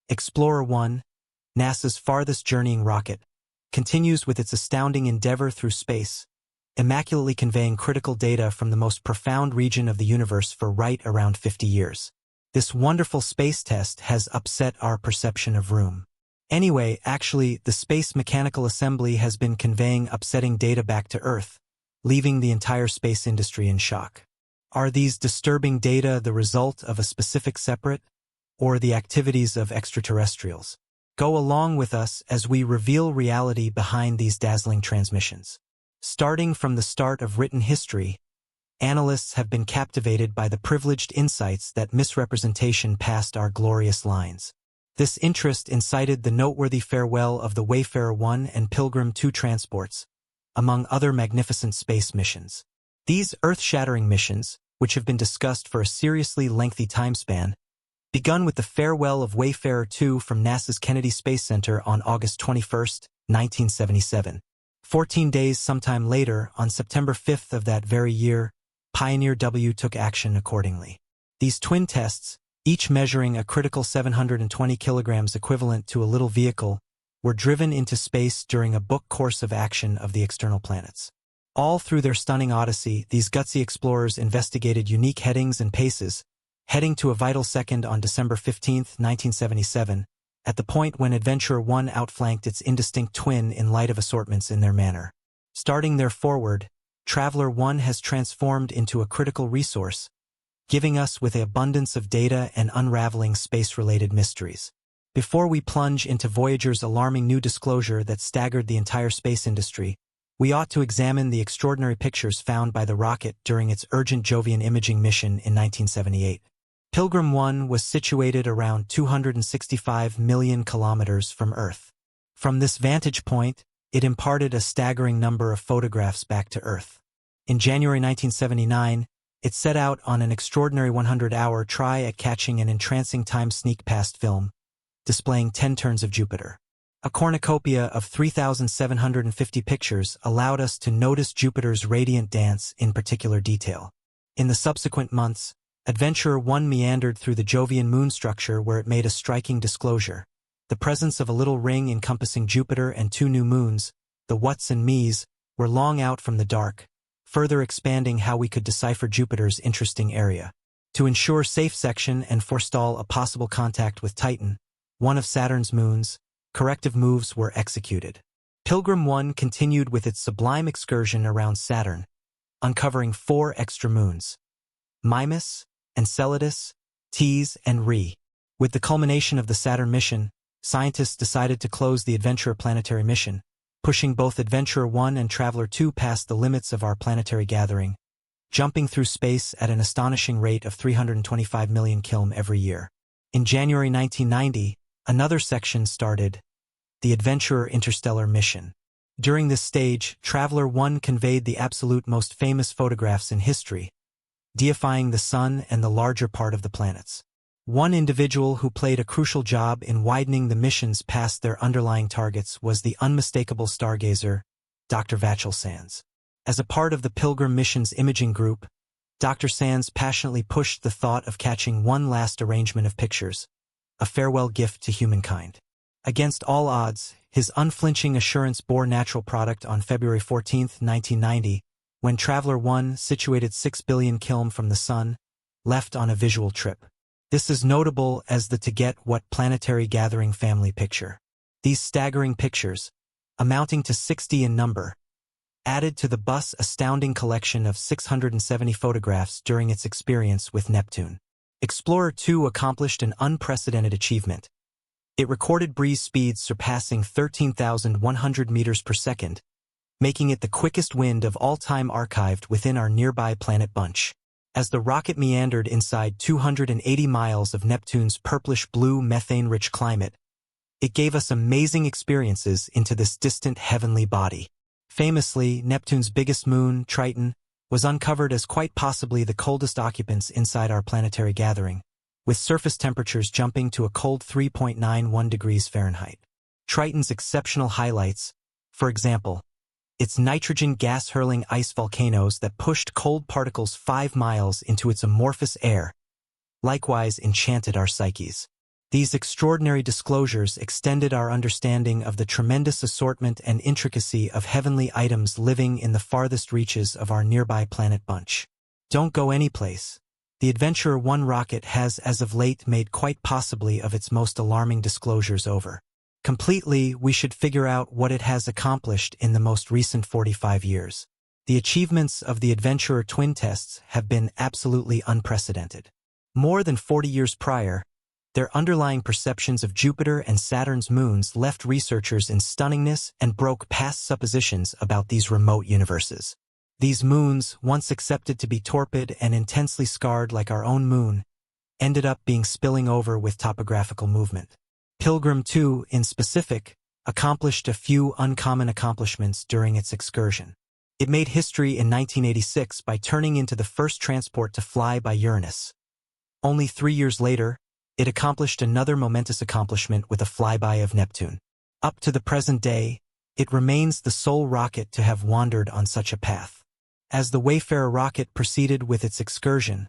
Explorer 1, NASA's farthest journeying rocket, continues with its astounding endeavor through space, immaculately conveying critical data from the most profound region of the universe for right around 50 years. This wonderful space test has upset our perception of room. Anyway, actually, the Space Mechanical Assembly has been conveying upsetting data back to Earth, leaving the entire space industry in shock. Are these disturbing data the result of a specific separate, or the activities of extraterrestrials? Go along with us as we reveal reality behind these dazzling transmissions. Starting from the start of written history, analysts have been captivated by the privileged insights that misrepresentation passed our glorious lines. This interest incited the noteworthy farewell of the Wayfarer 1 and Pilgrim 2 transports, among other magnificent space missions. These earth-shattering missions, which have been discussed for a seriously lengthy time span, begun with the farewell of Wayfarer 2 from NASA's Kennedy Space Center on August 21, 1977. 14 days sometime later, on September 5th of that very year, Pioneer W took action accordingly. These twin tests, each measuring a critical 720 kilograms equivalent to a little vehicle, were driven into space during a book course of action of the external planets. All through their stunning odyssey, these gutsy explorers investigated unique headings and paces, heading to a vital second on December 15, 1977, at the point when Adventurer 1 outflanked its indistinct twin in light of assortments in their manner. Starting their forward, Traveler 1 has transformed into a critical resource, giving us with an abundance of data and unraveling space-related mysteries. Before we plunge into Voyager's alarming new disclosure that staggered the entire space industry, we ought to examine the extraordinary pictures found by the rocket during its urgent Jovian imaging mission in 1978. Pilgrim 1 was situated around 265 million kilometers from Earth. From this vantage point, it imparted a staggering number of photographs back to Earth. In January 1979, it set out on an extraordinary 100-hour try at catching an entrancing time sneak-past film, displaying 10 turns of Jupiter. A cornucopia of 3,750 pictures allowed us to notice Jupiter's radiant dance in particular detail. In the subsequent months, Adventurer 1 meandered through the Jovian moon structure where it made a striking disclosure. The presence of a little ring encompassing Jupiter and 2 new moons, the What's and Me's, were long out from the dark, further expanding how we could decipher Jupiter's interesting area. To ensure safe section and forestall a possible contact with Titan, one of Saturn's moons, corrective moves were executed. Pilgrim 1 continued with its sublime excursion around Saturn, uncovering 4 extra moons: Mimas, Enceladus, Tees, and Rhe. With the culmination of the Saturn mission, scientists decided to close the Adventurer planetary mission, pushing both Adventurer 1 and Traveler 2 past the limits of our planetary gathering, jumping through space at an astonishing rate of 325 million km every year. In January 1990, another section started, the Adventurer Interstellar mission. During this stage, Traveler 1 conveyed the absolute most famous photographs in history, deifying the Sun and the larger part of the planets. One individual who played a crucial job in widening the missions past their underlying targets was the unmistakable stargazer, Dr. Vachel Sands. As a part of the Pilgrim mission's imaging group, Dr. Sands passionately pushed the thought of catching one last arrangement of pictures, a farewell gift to humankind. Against all odds, his unflinching assurance bore natural product on February 14, 1990, when Traveler 1, situated 6 billion km from the Sun, left on a visual trip. This is notable as the To Get What planetary gathering family picture. These staggering pictures, amounting to 60 in number, added to the bus's astounding collection of 670 photographs during its experience with Neptune. Explorer 2 accomplished an unprecedented achievement. It recorded breeze speeds surpassing 13,100 meters per second, making it the quickest wind of all time archived within our nearby planet bunch. As the rocket meandered inside 280 miles of Neptune's purplish-blue methane-rich climate, it gave us amazing experiences into this distant heavenly body. Famously, Neptune's biggest moon, Triton, was uncovered as quite possibly the coldest occupants inside our planetary gathering, with surface temperatures jumping to a cold 3.91 degrees Fahrenheit. Triton's exceptional highlights, for example, its nitrogen gas-hurling ice volcanoes that pushed cold particles 5 miles into its amorphous air, likewise enchanted our psyches. These extraordinary disclosures extended our understanding of the tremendous assortment and intricacy of heavenly items living in the farthest reaches of our nearby planet bunch. Don't go anyplace. The Adventurer 1 rocket has as of late made quite possibly of its most alarming disclosures over. Completely, we should figure out what it has accomplished in the most recent 45 years. The achievements of the Adventurer twin tests have been absolutely unprecedented. More than 40 years prior, their underlying perceptions of Jupiter and Saturn's moons left researchers in stunningness and broke past suppositions about these remote universes. These moons, once accepted to be torpid and intensely scarred like our own moon, ended up being spilling over with topographical movement. Pilgrim 2, in specific, accomplished a few uncommon accomplishments during its excursion. It made history in 1986 by turning into the first transport to fly by Uranus. Only 3 years later, it accomplished another momentous accomplishment with a flyby of Neptune. Up to the present day, it remains the sole rocket to have wandered on such a path. As the Wayfarer rocket proceeded with its excursion,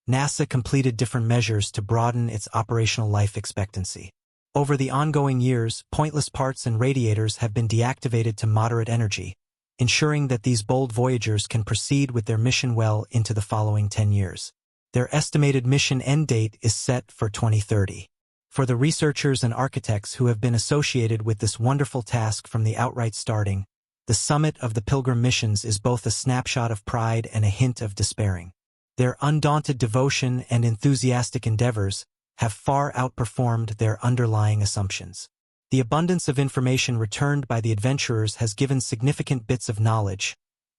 NASA completed different measures to broaden its operational life expectancy. Over the ongoing years, pointless parts and radiators have been deactivated to moderate energy, ensuring that these bold Voyagers can proceed with their mission well into the following 10 years. Their estimated mission end date is set for 2030. For the researchers and architects who have been associated with this wonderful task from the outright starting, the summit of the Pilgrim missions is both a snapshot of pride and a hint of despairing. Their undaunted devotion and enthusiastic endeavors have far outperformed their underlying assumptions. The abundance of information returned by the adventurers has given significant bits of knowledge,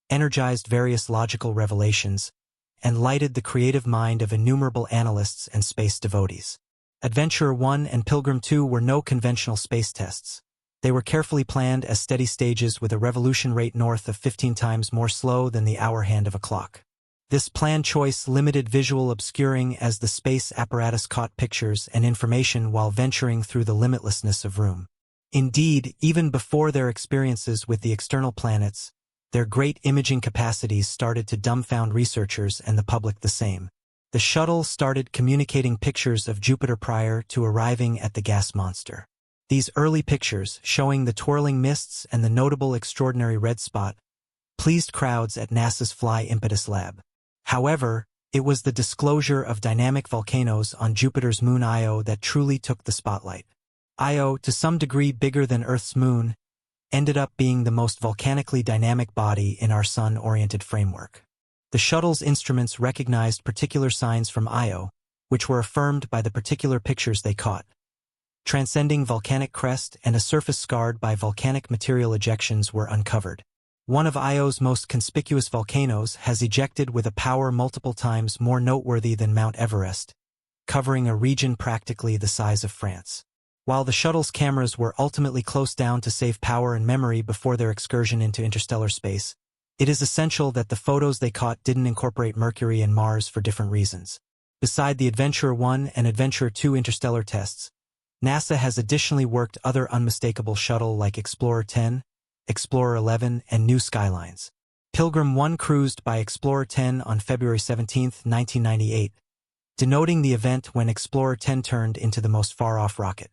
energized various logical revelations, and lighted the creative mind of innumerable analysts and space devotees. Adventurer 1 and Pilgrim 2 were no conventional space tests. They were carefully planned as steady stages with a revolution rate north of 15 times more slow than the hour hand of a clock. This planned choice limited visual obscuring as the space apparatus caught pictures and information while venturing through the limitlessness of room. Indeed, even before their experiences with the external planets, their great imaging capacities started to dumbfound researchers and the public the same. The shuttle started communicating pictures of Jupiter prior to arriving at the gas monster. These early pictures, showing the twirling mists and the notable extraordinary red spot, pleased crowds at NASA's Fly Impetus Lab. However, it was the disclosure of dynamic volcanoes on Jupiter's moon Io that truly took the spotlight. Io, to some degree bigger than Earth's moon, ended up being the most volcanically dynamic body in our sun-oriented framework. The shuttle's instruments recognized particular signs from Io, which were affirmed by the particular pictures they caught. Transcending volcanic crest and a surface scarred by volcanic material ejections were uncovered. One of Io's most conspicuous volcanoes has ejected with a power multiple times more noteworthy than Mount Everest, covering a region practically the size of France. While the shuttle's cameras were ultimately closed down to save power and memory before their excursion into interstellar space, it is essential that the photos they caught didn't incorporate Mercury and Mars for different reasons. Beside the Adventurer 1 and Adventurer 2 interstellar tests, NASA has additionally worked other unmistakable shuttle like Explorer 10, Explorer 11, and New Skylines. Pilgrim 1 cruised by Explorer 10 on February 17, 1998, denoting the event when Explorer 10 turned into the most far-off rocket.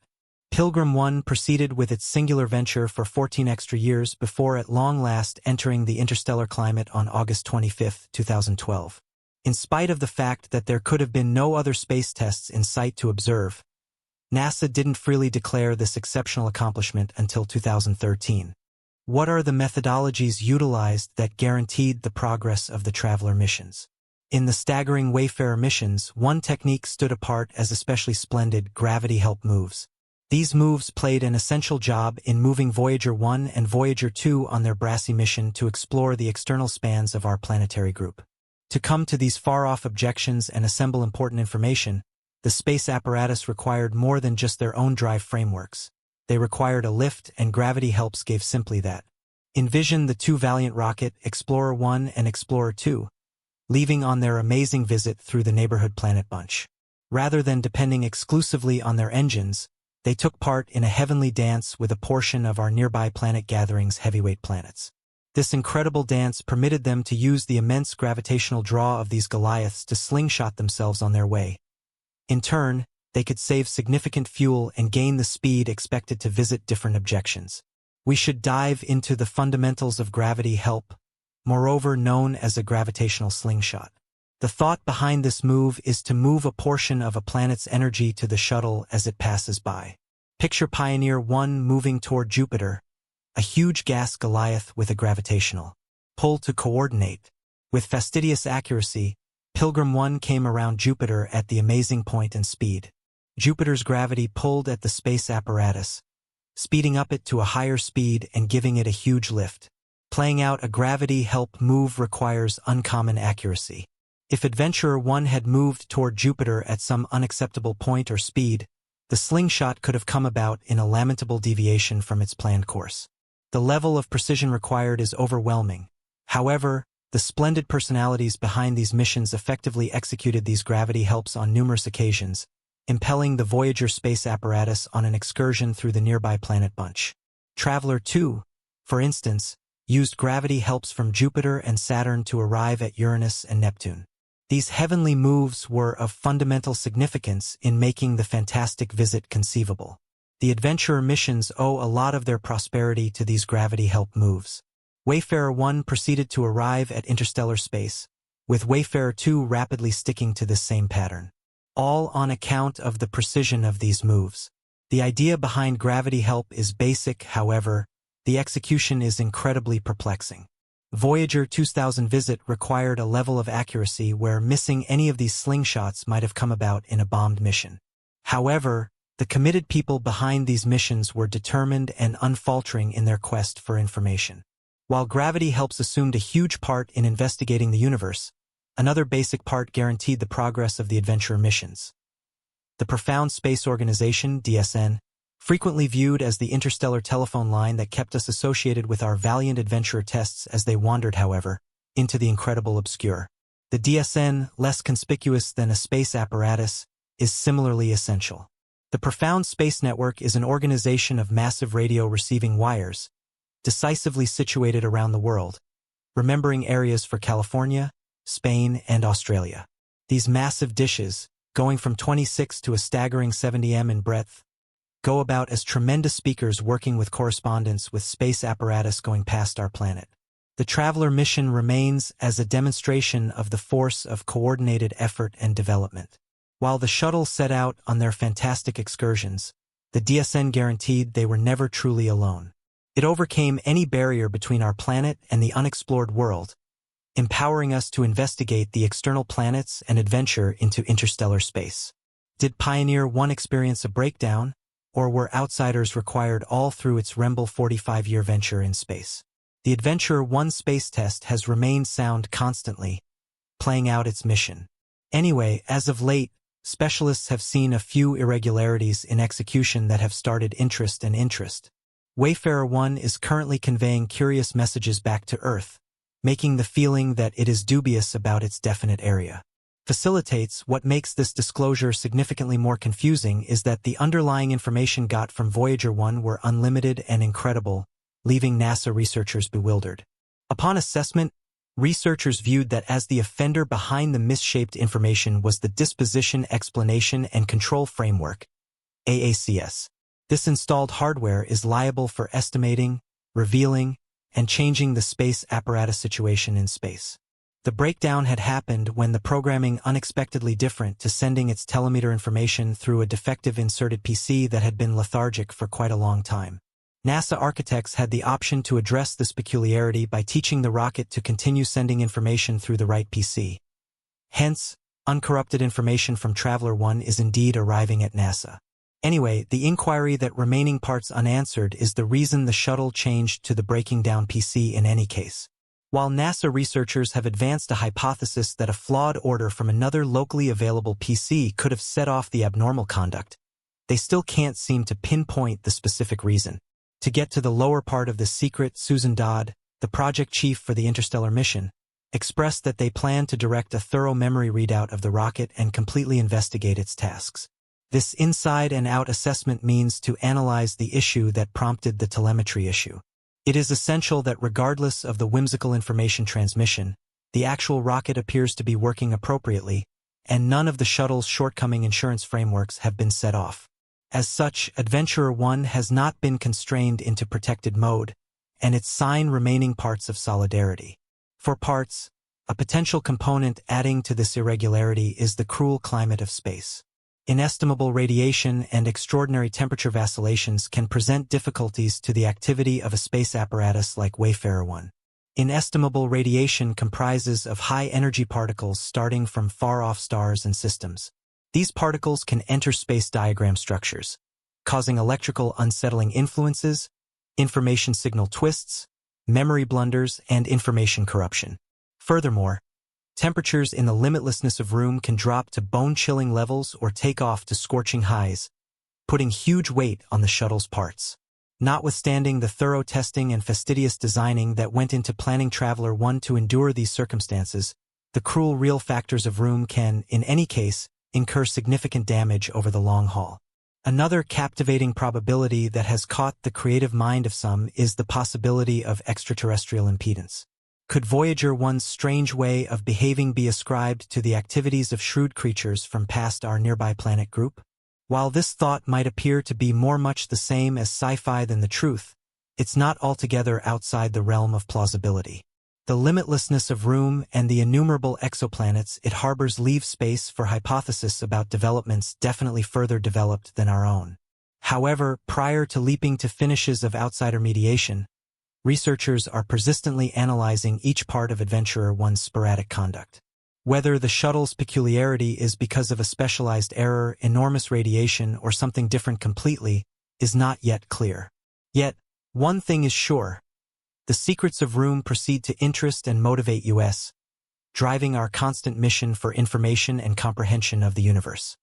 Pilgrim 1 proceeded with its singular venture for 14 extra years before at long last entering the interstellar climate on August 25, 2012. In spite of the fact that there could have been no other space tests in sight to observe, NASA didn't freely declare this exceptional accomplishment until 2013. What are the methodologies utilized that guaranteed the progress of the Traveler missions? In the staggering Wayfarer missions, one technique stood apart as especially splendid: gravity help moves. These moves played an essential job in moving Voyager 1 and Voyager 2 on their brassy mission to explore the external spans of our planetary group. To come to these far-off objections and assemble important information, the space apparatus required more than just their own drive frameworks. They required a lift, and gravity helps gave simply that. Envision the two valiant rocket, Explorer 1 and Explorer 2, leaving on their amazing visit through the neighborhood planet bunch. Rather than depending exclusively on their engines, they took part in a heavenly dance with a portion of our nearby planet gathering's heavyweight planets. This incredible dance permitted them to use the immense gravitational draw of these Goliaths to slingshot themselves on their way. In turn, they could save significant fuel and gain the speed expected to visit different objections. We should dive into the fundamentals of gravity help, moreover known as a gravitational slingshot. The thought behind this move is to move a portion of a planet's energy to the shuttle as it passes by. Picture Pioneer 1 moving toward Jupiter, a huge gas Goliath with a gravitational pull to coordinate. With fastidious accuracy, Pilgrim 1 came around Jupiter at the amazing point and speed. Jupiter's gravity pulled at the space apparatus, speeding up it to a higher speed and giving it a huge lift. Playing out a gravity help move requires uncommon accuracy. If Adventurer 1 had moved toward Jupiter at some unacceptable point or speed, the slingshot could have come about in a lamentable deviation from its planned course. The level of precision required is overwhelming. However, the splendid personalities behind these missions effectively executed these gravity helps on numerous occasions, impelling the Voyager space apparatus on an excursion through the nearby planet bunch. Traveler 2, for instance, used gravity helps from Jupiter and Saturn to arrive at Uranus and Neptune. These heavenly moves were of fundamental significance in making the fantastic visit conceivable. The Adventurer missions owe a lot of their prosperity to these gravity help moves. Wayfarer 1 proceeded to arrive at interstellar space, with Wayfarer 2 rapidly sticking to this same pattern. All on account of the precision of these moves. The idea behind gravity help is basic, however, the execution is incredibly perplexing. Voyager 2000 visit required a level of accuracy where missing any of these slingshots might have come about in a bombed mission. However, the committed people behind these missions were determined and unfaltering in their quest for information. While gravity helps assumed a huge part in investigating the universe, another basic part guaranteed the progress of the Adventurer missions. The Profound Space Organization, DSN, frequently viewed as the interstellar telephone line that kept us associated with our valiant adventurer tests as they wandered, however, into the incredible obscure. The DSN, less conspicuous than a space apparatus, is similarly essential. The Profound Space Network is an organization of massive radio receiving wires, decisively situated around the world, remembering areas for California, Spain, and Australia. These massive dishes, going from 26 to a staggering 70 m in breadth, go about as tremendous speakers working with correspondence with space apparatus going past our planet. The Traveler mission remains as a demonstration of the force of coordinated effort and development. While the shuttle set out on their fantastic excursions, the DSN guaranteed they were never truly alone. It overcame any barrier between our planet and the unexplored world, empowering us to investigate the external planets and adventure into interstellar space. Did Pioneer 1 experience a breakdown, or were outsiders required all through its Remble 45-year venture in space? The Adventurer 1 space test has remained sound constantly, playing out its mission. Anyway, as of late, specialists have seen a few irregularities in execution that have started interest. Wayfarer 1 is currently conveying curious messages back to Earth, making the feeling that it is dubious about its definite area. Facilitates what makes this disclosure significantly more confusing is that the underlying information got from Voyager 1 were unlimited and incredible, leaving NASA researchers bewildered. Upon assessment, researchers viewed that as the offender behind the misshaped information was the Disposition, Explanation, and Control Framework, AACS. This installed hardware is liable for estimating, revealing, and changing the space apparatus situation in space. The breakdown had happened when the programming unexpectedly different to sending its telemeter information through a defective inserted PC that had been lethargic for quite a long time. NASA architects had the option to address this peculiarity by teaching the rocket to continue sending information through the right PC. Hence, uncorrupted information from Traveler 1 is indeed arriving at NASA. Anyway, the inquiry that remaining parts unanswered is the reason the shuttle changed to the breaking down PC in any case. While NASA researchers have advanced a hypothesis that a flawed order from another locally available PC could have set off the abnormal conduct, they still can't seem to pinpoint the specific reason. To get to the lower part of this secret, Susan Dodd, the project chief for the interstellar mission, expressed that they plan to direct a thorough memory readout of the rocket and completely investigate its tasks. This inside and out assessment means to analyze the issue that prompted the telemetry issue. It is essential that regardless of the whimsical information transmission, the actual rocket appears to be working appropriately, and none of the shuttle's shortcoming insurance frameworks have been set off. As such, Adventurer 1 has not been constrained into protected mode, and its sign remaining parts of solidarity. For parts, a potential component adding to this irregularity is the cruel climate of space. Inestimable radiation and extraordinary temperature vacillations can present difficulties to the activity of a space apparatus like Wayfarer 1. Inestimable radiation comprises of high-energy particles starting from far-off stars and systems. These particles can enter space diagram structures, causing electrical unsettling influences, information signal twists, memory blunders, and information corruption. Furthermore, temperatures in the limitlessness of room can drop to bone-chilling levels or take off to scorching highs, putting huge weight on the shuttle's parts. Notwithstanding the thorough testing and fastidious designing that went into planning Traveler 1 to endure these circumstances, the cruel real factors of room can, in any case, incur significant damage over the long haul. Another captivating probability that has caught the creative mind of some is the possibility of extraterrestrial impedance. Could Voyager 1's strange way of behaving be ascribed to the activities of shrewd creatures from past our nearby planet group? While this thought might appear to be more much the same as sci-fi than the truth, it's not altogether outside the realm of plausibility. The limitlessness of room and the innumerable exoplanets it harbors leave space for hypotheses about developments definitely further developed than our own. However, prior to leaping to finishes of outsider mediation, researchers are persistently analyzing each part of Adventurer 1's sporadic conduct. Whether the shuttle's peculiarity is because of a specialized error, enormous radiation, or something different completely, is not yet clear. Yet, one thing is sure. The secrets of room proceed to interest and motivate us, driving our constant mission for information and comprehension of the universe.